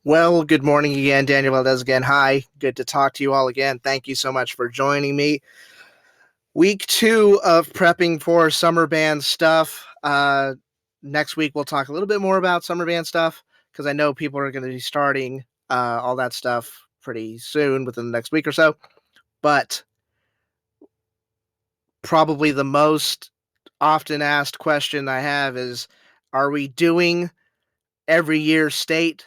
Well, good morning again. Daniel Valdez again. Hi. Good to talk to you all again. Thank you so much for joining me. Week 2 of prepping for summer band stuff. Next week, we'll talk a little bit more about summer band stuff because I know people are going to be starting all that stuff pretty soon within the next week or so. But probably the most often asked question I have is, are we doing every year state?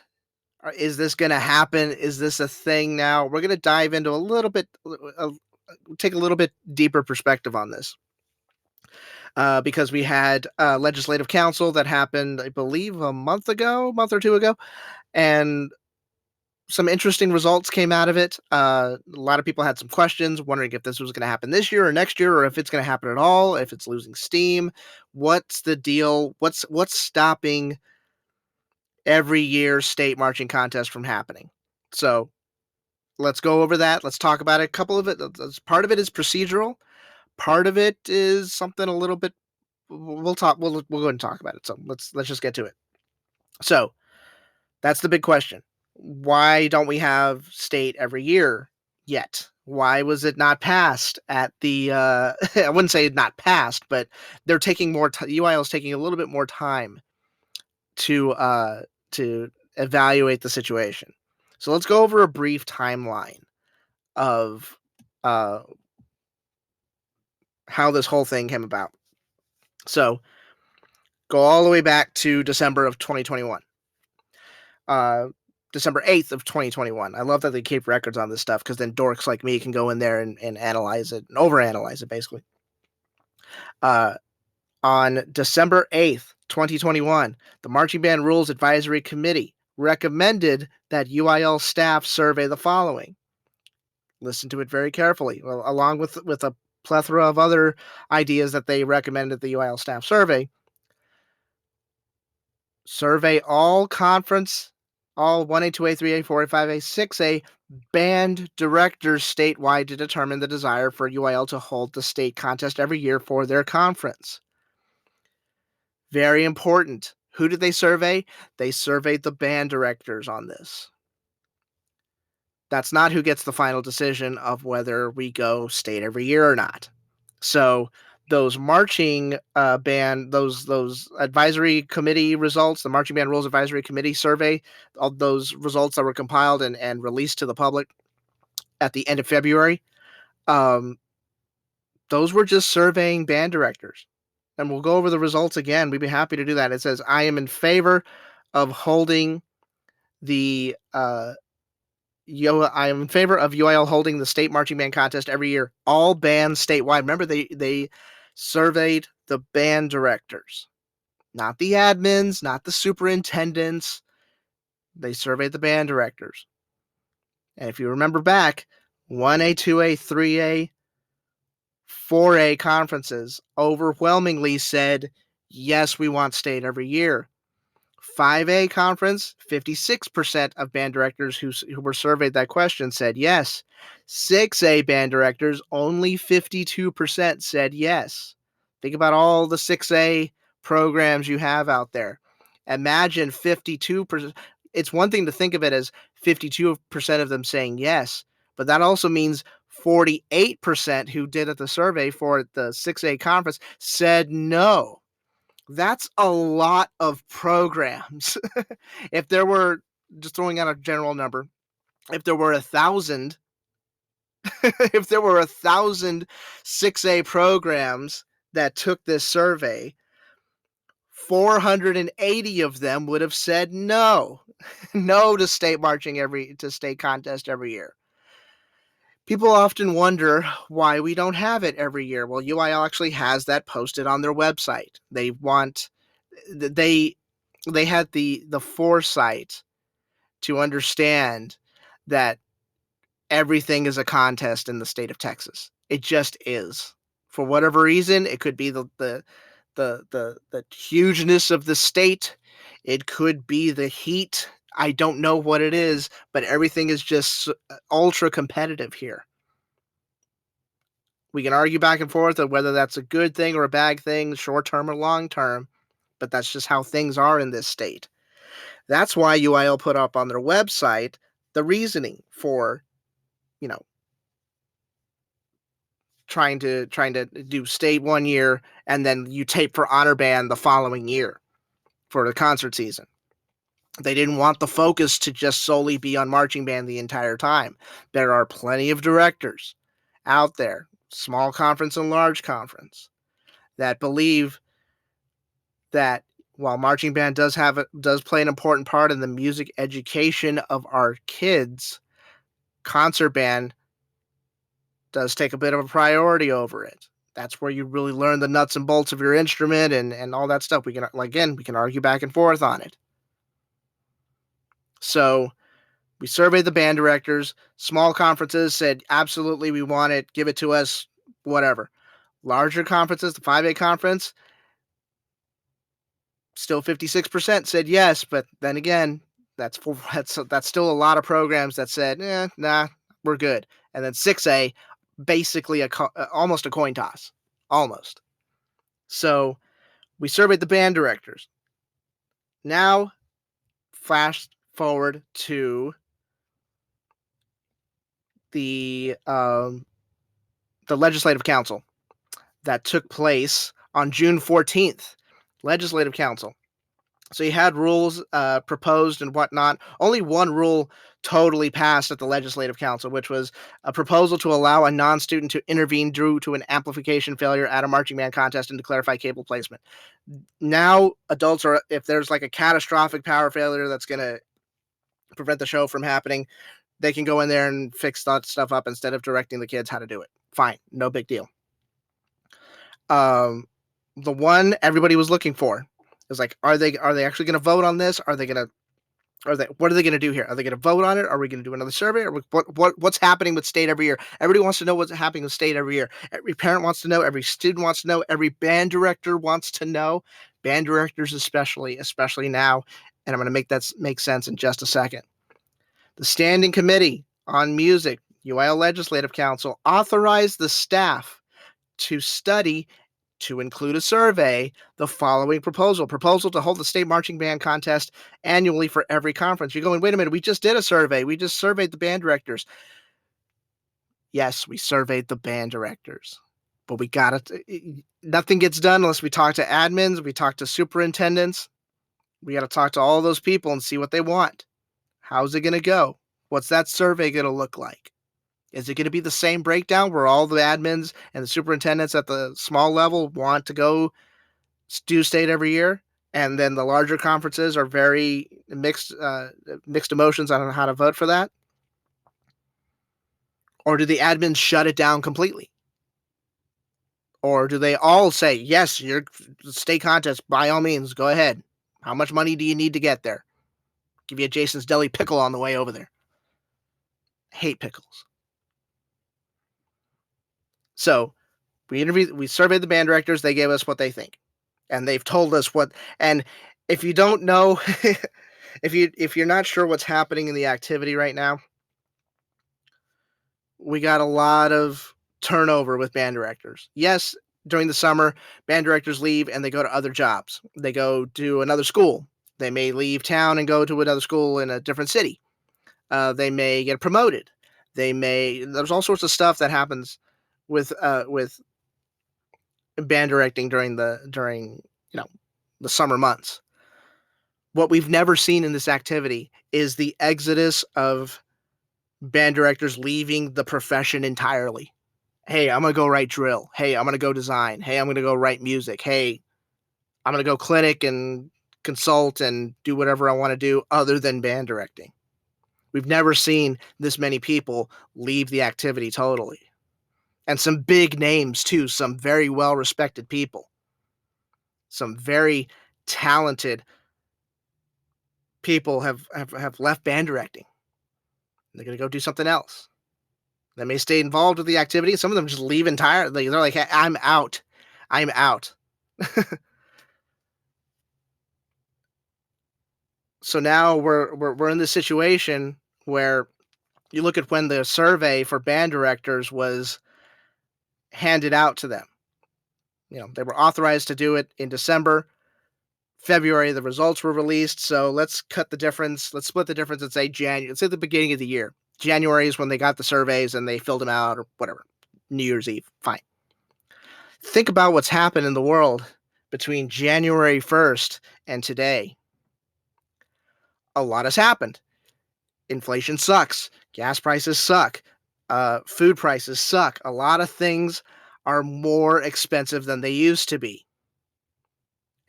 Is this going to happen? Is this a thing now? We're going to dive into a little bit, take a little bit deeper perspective on this. Because we had legislative council that happened, I believe, a month or two ago, and some interesting results came out of it. A lot of people had some questions, wondering if this was going to happen this year or next year, or if it's going to happen at all, if it's losing steam. What's the deal? What's stopping every year state marching contest from happening? So let's go over that. Let's talk about it. A couple of it. Part of it is procedural. Part of it is something a little bit. We'll talk. We'll go ahead and talk about it. So let's just get to it. So that's the big question. Why don't we have state every year yet? Why was it not passed at the? I wouldn't say not passed, but they're taking more. UIL is taking a little bit more time to evaluate the situation. So let's go over a brief timeline of uh, how this whole thing came about. So go all the way back to December of 2021. December 8th of 2021. I love that they keep records on this stuff because then dorks like me can go in there and analyze it and overanalyze it, basically. On December 8th, 2021, the Marching Band Rules Advisory Committee recommended that UIL staff survey the following. Listen to it very carefully, along with a plethora of other ideas that they recommended the UIL staff survey. Survey all conference, all 1A, 2A, 3A, 4A, 5A, 6A band directors statewide to determine the desire for UIL to hold the state contest every year for their conference. Very important. Who did they survey? They surveyed the band directors on this. That's not who gets the final decision of whether we go state every year or not. So those marching band, those advisory committee results, the Marching Band Rules Advisory Committee survey, all those results that were compiled and released to the public at the end of February, those were just surveying band directors. And we'll go over the results again. We'd be happy to do that. It says, I am in favor of holding the I am in favor of UIL holding the state marching band contest every year. All bands statewide. Remember, they surveyed the band directors, not the admins, not the superintendents. They surveyed the band directors. And if you remember back, 1A, 2A, 3A, 4A conferences overwhelmingly said, yes, we want state every year. 5A conference, 56% of band directors who were surveyed that question said yes. 6A band directors, only 52% said yes. Think about all the 6A programs you have out there. Imagine 52%. It's one thing to think of it as 52% of them saying yes, but that also means 48% who did at the survey for the 6A conference said no. That's a lot of programs. If there were, just throwing out a general number, if there were 1,000, if there were 1,000 6A programs that took this survey, 480 of them would have said no, no to state marching to state contest every year. People often wonder why we don't have it every year. Well, UIL actually has that posted on their website. They had the foresight to understand that everything is a contest in the state of Texas. It just is. For whatever reason, it could be the hugeness of the state. It could be the heat. I don't know what it is, but everything is just ultra competitive here. We can argue back and forth of whether that's a good thing or a bad thing, short term or long term, but that's just how things are in this state. That's why UIL put up on their website the reasoning for, you know, trying to do state one year and then you tape for honor band the following year for the concert season. They didn't want the focus to just solely be on marching band the entire time. There are plenty of directors out there, small conference and large conference, that believe that while marching band does play an important part in the music education of our kids, concert band does take a bit of a priority over it. That's where you really learn the nuts and bolts of your instrument and all that stuff. We can argue back and forth on it. So we surveyed the band directors. Small conferences said absolutely we want it, give it to us, whatever. Larger conferences, the 5A conference, still 56% said yes, but then again, that's still a lot of programs that said, nah, we're good. And then 6A, basically almost a coin toss, almost. So we surveyed the band directors. Now, flash forward to the Legislative Council that took place on June 14th. Legislative Council. So you had rules proposed and whatnot. Only one rule totally passed at the Legislative Council, which was a proposal to allow a non-student to intervene due to an amplification failure at a marching band contest and to clarify cable placement. Now, adults are, if there's like a catastrophic power failure that's going to prevent the show from happening, they can go in there and fix that stuff up instead of directing the kids how to do it. Fine, no big deal. The one everybody was looking for is like, are they actually going to vote on this? What are they going to do here? Are they going to vote on it? Are we going to do another survey? Or what's happening with state every year? Everybody wants to know what's happening with state every year. Every parent wants to know. Every student wants to know. Every band director wants to know. Band directors especially now. And I'm going to make that make sense in just a second. The Standing Committee on Music, UIL Legislative Council, authorized the staff to study, to include a survey, the following proposal to hold the state marching band contest annually for every conference. You're going, wait a minute, we just did a survey. We just surveyed the band directors. Yes, we surveyed the band directors, but we got it. Nothing gets done unless we talk to admins, we talk to superintendents. We got to talk to all those people and see what they want. How's it going to go? What's that survey going to look like? Is it going to be the same breakdown where all the admins and the superintendents at the small level want to go do state every year, and then the larger conferences are very mixed emotions on how to vote for that? Or do the admins shut it down completely? Or do they all say, yes, your state contest, by all means, go ahead. How much money do you need to get there? Give you a Jason's Deli pickle on the way over there. Hate pickles. So we surveyed the band directors. They gave us what they think, and they've told us what. And if you don't know, if you're not sure what's happening in the activity right now, we got a lot of turnover with band directors. Yes, during the summer, band directors leave and they go to other jobs. They go to another school. They may leave town and go to another school in a different city. They may get promoted. There's all sorts of stuff that happens with band directing during the summer months. What we've never seen in this activity is the exodus of band directors leaving the profession entirely. Hey, I'm going to go write drill. Hey, I'm going to go design. Hey, I'm going to go write music. Hey, I'm going to go clinic and consult and do whatever I want to do other than band directing. We've never seen this many people leave the activity totally. And some big names too, some very well-respected people. Some very talented people have left band directing. They're going to go do something else. They may stay involved with the activity. Some of them just leave entirely. They're like, hey, I'm out. I'm out. So now we're in this situation where you look at when the survey for band directors was handed out to them. They were authorized to do it in December. February, the results were released. So let's cut the difference. Let's split the difference and say January. Let's say the beginning of the year. January is when they got the surveys and they filled them out or whatever. New Year's Eve. Fine. Think about what's happened in the world between January 1st and today. A lot has happened. Inflation sucks. Gas prices suck. Food prices suck. A lot of things are more expensive than they used to be.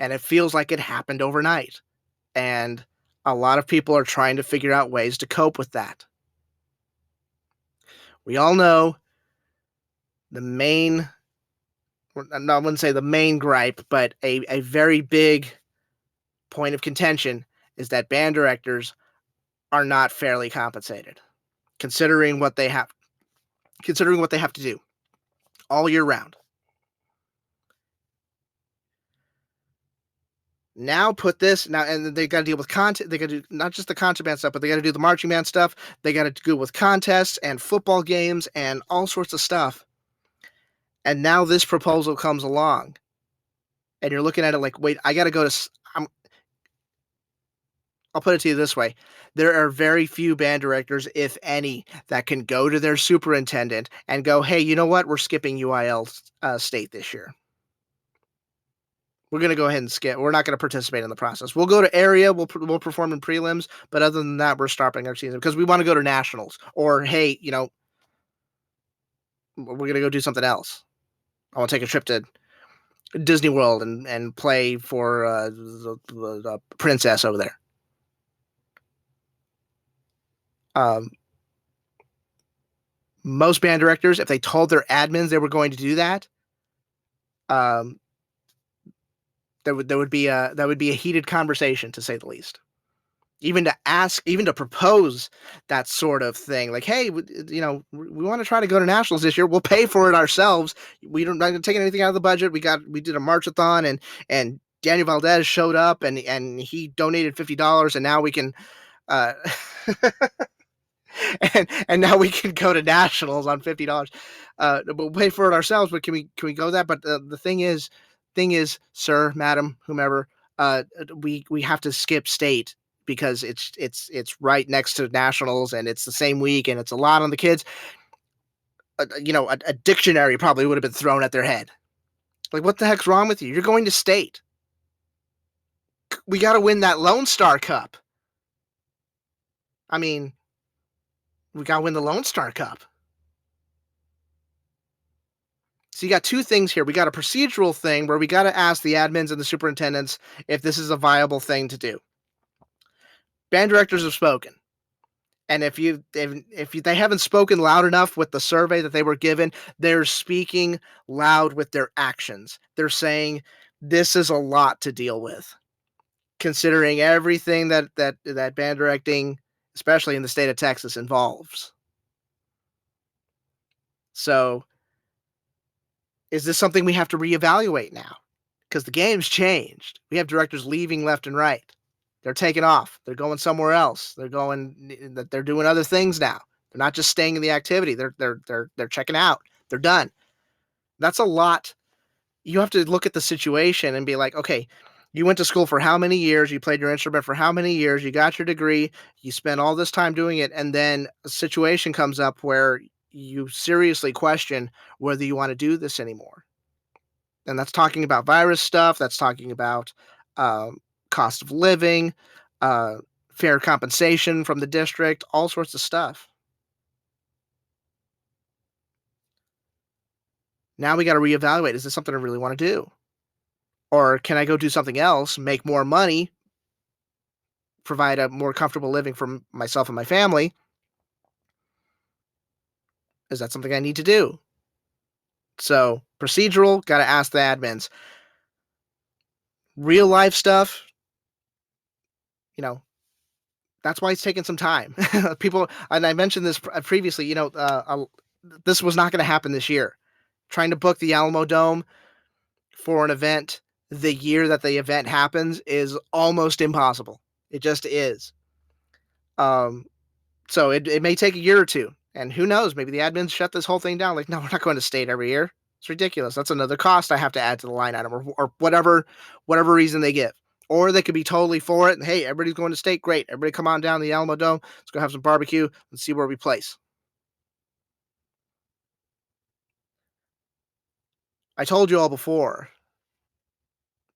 And it feels like it happened overnight. And a lot of people are trying to figure out ways to cope with that. We all know the main, I wouldn't say the main gripe, but a very big point of contention is that band directors are not fairly compensated, considering what they have to do all year round. Now put this now, and they got to deal with content. They got to do not just the contraband stuff, but they got to do the marching band stuff. They got to deal with contests and football games and all sorts of stuff. And now this proposal comes along, and you're looking at it like, wait, I got to go to. I'll put it to you this way: there are very few band directors, if any, that can go to their superintendent and go, "Hey, you know what? We're skipping UIL state this year. We're going to go ahead and skip. We're not going to participate in the process. We'll go to area. We'll perform in prelims, but other than that, we're stopping our season because we want to go to nationals. Or hey, we're going to go do something else. I want to take a trip to Disney World and play for the princess over there." Most band directors, if they told their admins they were going to do that, um, there would be a heated conversation, to say the least. Even to propose that sort of thing, like, hey, we want to try to go to nationals this year. We'll pay for it ourselves. We don't not taking anything out of the budget. We did a marchathon, and Daniel Valdez showed up and he donated $50, and now we can uh and now we can go to nationals on $50. We'll pay for it ourselves, but can we go that? But the thing is, sir, madam, whomever, we have to skip state because it's right next to nationals and it's the same week and it's a lot on the kids. A dictionary probably would have been thrown at their head. Like, what the heck's wrong with you? You're going to state. We got to win that Lone Star Cup. I mean, we got to win the Lone Star Cup. So you got two things here. We got a procedural thing where we got to ask the admins and the superintendents if this is a viable thing to do. Band directors have spoken. And if they haven't spoken loud enough with the survey that they were given, they're speaking loud with their actions. They're saying this is a lot to deal with, considering everything that band directing, especially in the state of Texas, involves. So, is this something we have to reevaluate now? Because the game's changed. We have directors leaving left and right. They're taking off. They're going somewhere else. They're doing other things now. They're not just staying in the activity. They're checking out. They're done. That's a lot. You have to look at the situation and be like, okay, you went to school for how many years? You played your instrument for how many years? You got your degree. You spent all this time doing it, and then a situation comes up where you seriously question whether you want to do this anymore. And that's talking about virus stuff. That's talking about cost of living, fair compensation from the district, all sorts of stuff. Now we got to reevaluate. Is this something I really want to do? Or can I go do something else, make more money, provide a more comfortable living for myself and my family? Is that something I need to do? So, procedural, got to ask the admins. Real life stuff, that's why it's taking some time. People, and I mentioned this previously, this was not going to happen this year. Trying to book the Alamo Dome for an event the year that the event happens is almost impossible. It just is. So it may take a year or two. And who knows, maybe the admins shut this whole thing down. Like, no, we're not going to state every year. It's ridiculous. That's another cost I have to add to the line item or whatever reason they give. Or they could be totally for it. And hey, everybody's going to state. Great. Everybody come on down to the Alamo Dome. Let's go have some barbecue and see where we place. I told you all before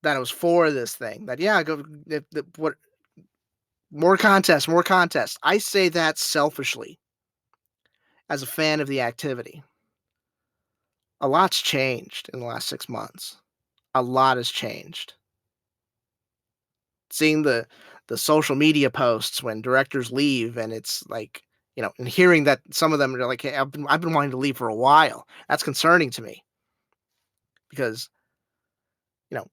that I was for this thing. That yeah, go what more contests, more contests. I say that selfishly as a fan of the activity. A lot's changed in the last 6 months. A lot has changed. Seeing the social media posts when directors leave, and it's like, and hearing that some of them are like, "Hey, I've been wanting to leave for a while." That's concerning to me because you know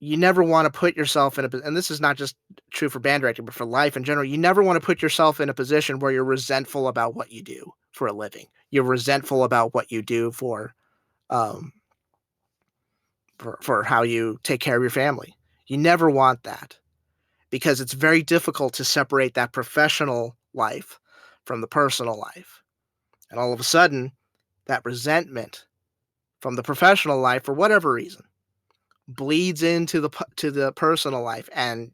you never want to put yourself in and this is not just true for band directing, but for life in general. You never want to put yourself in a position where you're resentful about what you do for a living. You're resentful about what you do um, for how you take care of your family. You never want that because it's very difficult to separate that professional life from the personal life. And all of a sudden, that resentment from the professional life, for whatever reason, bleeds into the personal life, and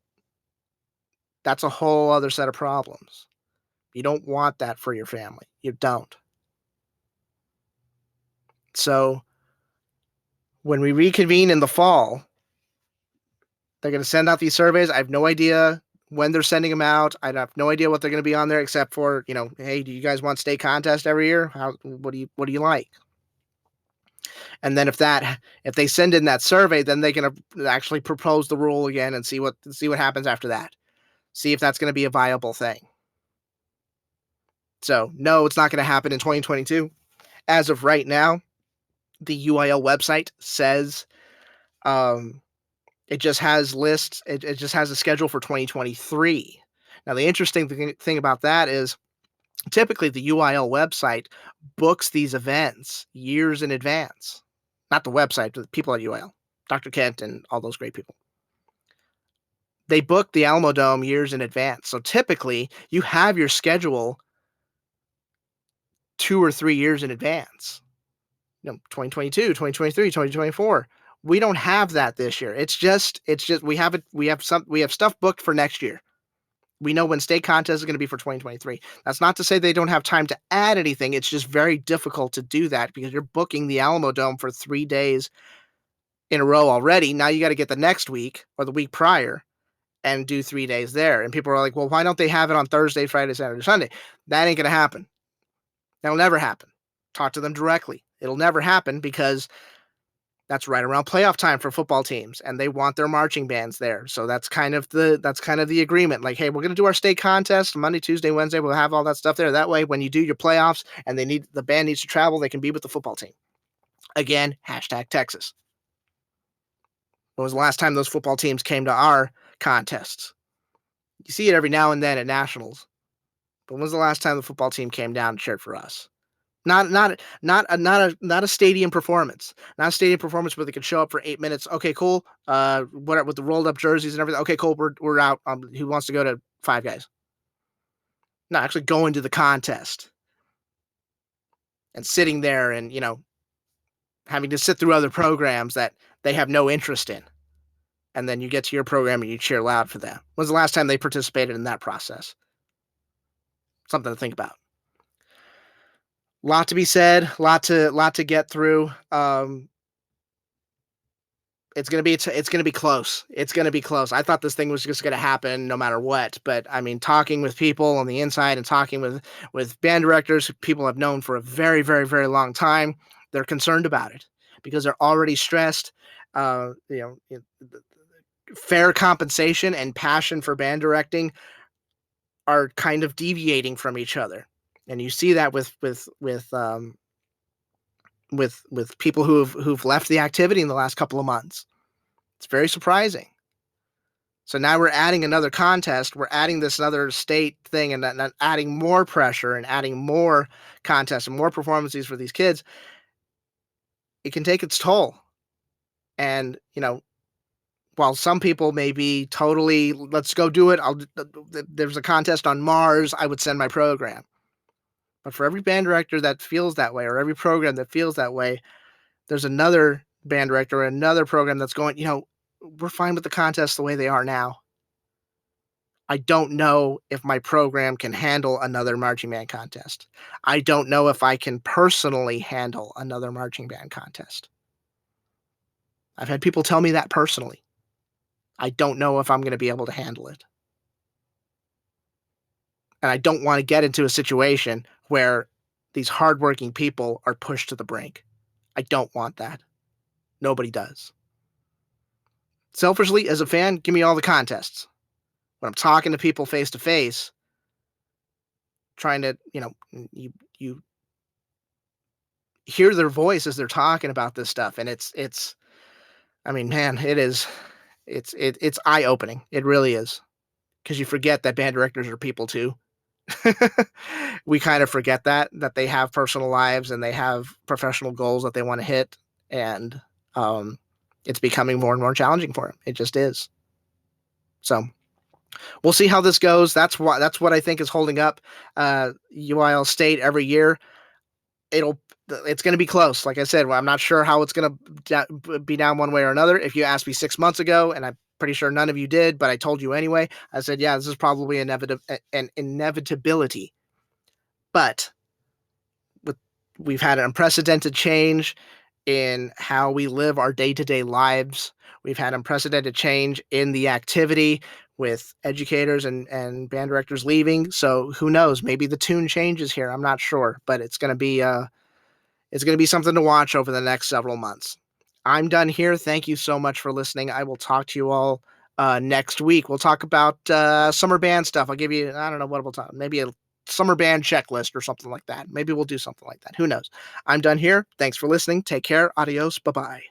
that's a whole other set of problems. You don't want that for your family. You don't. So when we reconvene in the fall, they're going to send out these surveys. I have no idea when they're sending them out. I have no idea what they're going to be on there, except for, hey, do you guys want state contest every year? What do you like? And then if they send in that survey, then they can actually propose the rule again and see what happens after that. See if that's going to be a viable thing. So no, it's not going to happen in 2022. As of right now, the UIL website says um, it just has lists. It just has a schedule for 2023. Now, the interesting thing about that is typically the UIL website books these events years in advance. Not the website, but the people at UIL, Dr. Kent and all those great people. They book the Alamo Dome years in advance. So typically you have your schedule 2 or 3 years in advance. 2022, 2023, 2024. We don't have that this year. It's just we have stuff booked for next year. We know when state contest is going to be for 2023. That's not to say they don't have time to add anything. It's just very difficult to do that because you're booking the Alamo Dome for 3 days in a row already. Now you got to get the next week or the week prior and do 3 days there. And people are like, "Well, why don't they have it on Thursday, Friday, Saturday, Sunday?" That ain't going to happen. That'll never happen. Talk to them directly. It'll never happen because that's right around playoff time for football teams, and they want their marching bands there. So that's kind of the agreement. Like, hey, we're going to do our state contest Monday, Tuesday, Wednesday. We'll have all that stuff there. That way, when you do your playoffs and the band needs to travel, they can be with the football team. Again, #Texas. When was the last time those football teams came to our contests? You see it every now and then at nationals, but when was the last time the football team came down and cheered for us? Not a stadium performance. Not a stadium performance where they could show up for 8 minutes. Okay, cool. What with the rolled up jerseys and everything. Okay, cool. We're out. Who wants to go to Five Guys? No, actually going to the contest and sitting there and having to sit through other programs that they have no interest in, and then you get to your program and you cheer loud for them. When's the last time they participated in that process? Something to think about. Lot to be said. Lot to get through. It's gonna be close. It's gonna be close. I thought this thing was just gonna happen no matter what, but I mean, talking with people on the inside and talking with band directors, who people have known for a very, very, very long time, they're concerned about it because they're already stressed. Fair compensation and passion for band directing are kind of deviating from each other, and you see that with people who've left the activity in the last couple of months. It's very surprising. So now we're adding another contest. We're adding this other state thing and adding more pressure and adding more contests and more performances for these kids. It can take its toll. And, while some people may be totally, let's go do it. There's a contest on Mars. I would send my program. But for every band director that feels that way, or every program that feels that way, there's another band director or another program that's going, we're fine with the contests the way they are now. I don't know if my program can handle another marching band contest. I don't know if I can personally handle another marching band contest. I've had people tell me that personally. I don't know if I'm going to be able to handle it. And I don't want to get into a situation where these hardworking people are pushed to the brink. I don't want that. Nobody does. Selfishly, as a fan, give me all the contests. When I'm talking to people face to face, trying to, you hear their voice as they're talking about this stuff, and it's I mean, man, it's eye opening. It really is, because you forget that band directors are people too. We kind of forget that they have personal lives and they have professional goals that they want to hit, and um, it's becoming more and more challenging for them. It just is. So we'll see how this goes. That's what I think is holding up UIL State every year. It'll it's going to be close. Like I said, well, I'm not sure how it's going to be down one way or another. If you asked me 6 months ago, and I'm pretty sure none of you did, but I told you anyway, I said, yeah, this is probably an inevitability. But with we've had an unprecedented change in how we live our day-to-day lives. We've had unprecedented change in the activity with educators and band directors leaving. So who knows? Maybe the tune changes here. I'm not sure, but it's going to be something to watch over the next several months. I'm done here. Thank you so much for listening. I will talk to you all next week. We'll talk about summer band stuff. I'll give you, I don't know what we'll talk, maybe a summer band checklist or something like that. Maybe we'll do something like that. Who knows? I'm done here. Thanks for listening. Take care. Adios. Bye bye.